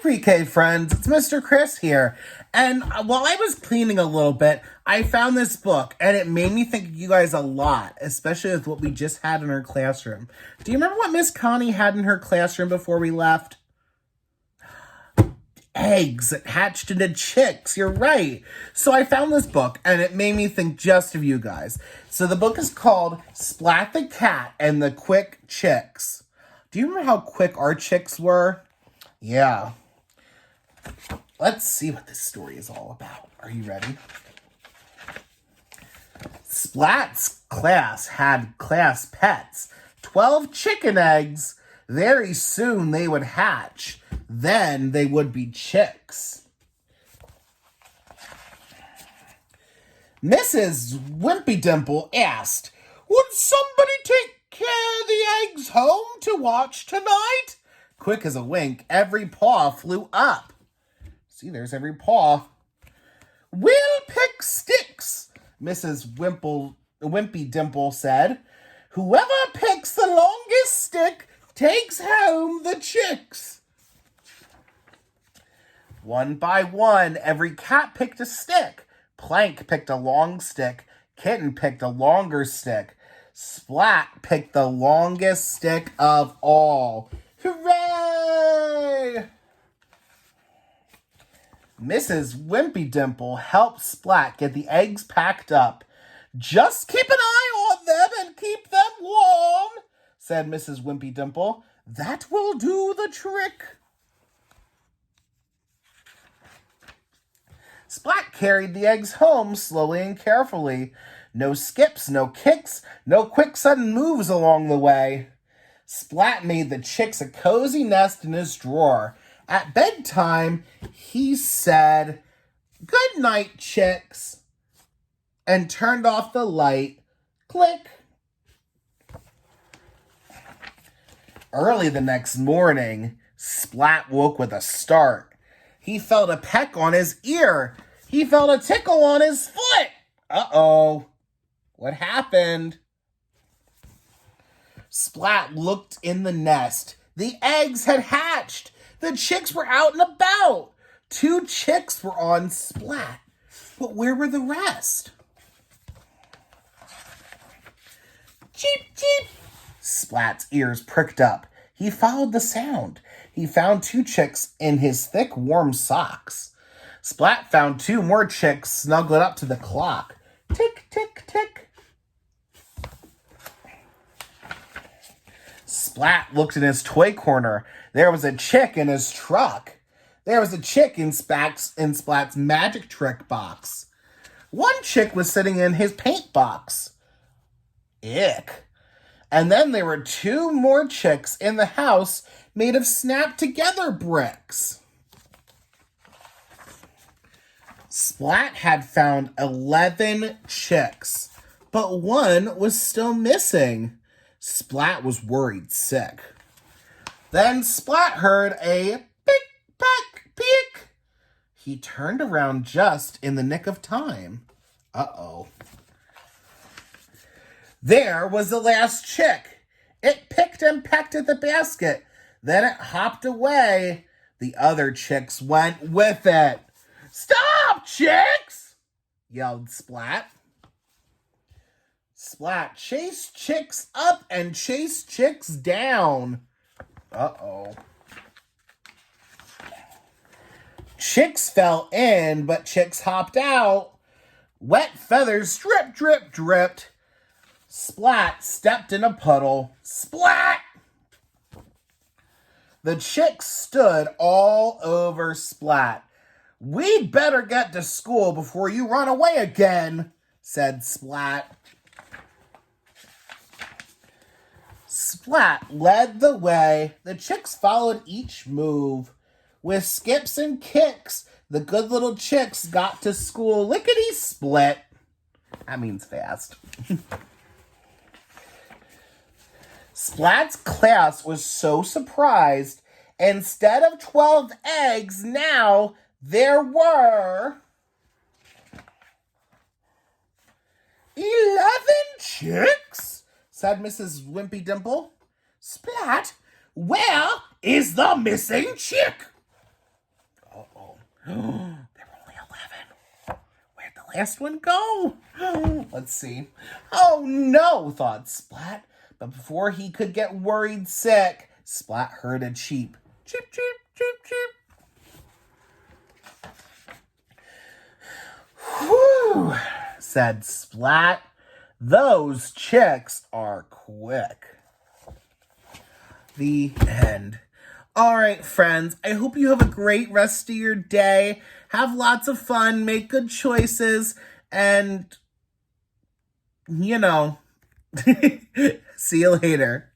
pre-K friends, it's Mr. Chris here. And while I was cleaning a little bit, I found this book, and it made me think of you guys a lot, especially with what we just had in our classroom. Do you remember what Miss Connie had in her classroom before we left? Eggs that hatched into chicks. You're right. So I found this book, and it made me think just of you guys. So the book is called Splat the Cat and the Quick Chicks. Do you remember how quick our chicks were? Yeah. Let's see what this story is all about. Are you ready? Splat's class had class pets. 12 chicken eggs. Very soon they would hatch. Then they would be chicks. Mrs. Wimpy Dimple asked, "Would somebody take care of the eggs home to watch tonight?" Quick as a wink, every paw flew up. See, there's every paw. "We'll pick sticks," Mrs. Wimpy Dimple said. "Whoever picks the longest stick takes home the chicks." One by one, every cat picked a stick. Plank picked a long stick. Kitten picked a longer stick. Splat picked the longest stick of all. Hooray! Mrs. Wimpy Dimple helped Splat get the eggs packed up. "Just keep an eye on them and keep them warm," said Mrs. Wimpy Dimple. "That will do the trick." Splat carried the eggs home slowly and carefully. No skips, no kicks, no quick sudden moves along the way. Splat made the chicks a cozy nest in his drawer. At bedtime, he said, "Good night, chicks," and turned off the light. Click. Early the next morning, Splat woke with a start. He felt a peck on his ear. He felt a tickle on his foot. Uh-oh. What happened? Splat looked in the nest. The eggs had hatched. The chicks were out and about. 2 chicks were on Splat. But where were the rest? Cheep, cheep. Splat's ears pricked up. He followed the sound. He found 2 chicks in his thick, warm socks. Splat found 2 more chicks snuggled up to the clock. Tick, tick, tick. Splat looked in his toy corner. There was a chick in his truck. There was a chick in Splat's magic trick box. 1 chick was sitting in his paint box. Ick. And then there were 2 more chicks in the house made of snap-together bricks. Splat had found 11 chicks, but 1 was still missing. Splat was worried sick. Then Splat heard a pick, pack, peek. He turned around just in the nick of time. Uh-oh. There was the last chick. It picked and pecked at the basket. Then it hopped away. The other chicks went with it. "Stop, chicks!" yelled Splat. Splat chased chicks up and chased chicks down. Uh-oh. Chicks fell in, but chicks hopped out. Wet feathers drip, drip, dripped. Splat stepped in a puddle. Splat! The chicks stood all over Splat. "We'd better get to school before you run away again," said Splat. Splat led the way. The chicks followed each move. With skips and kicks, the good little chicks got to school lickety-split. That means fast. Splat's class was so surprised. Instead of 12 eggs, now there were 11 chicks, said Mrs. Wimpy Dimple. "Splat, where is the missing chick?" There were only 11. Where'd the last one go? Let's see. Oh no, thought Splat. But before he could get worried sick, Splat heard a cheep. Cheep, cheep, cheep, cheep. Whew, said Splat. Those chicks are quick. The end. All right, friends. I hope you have a great rest of your day. Have lots of fun. Make good choices. And, see you later.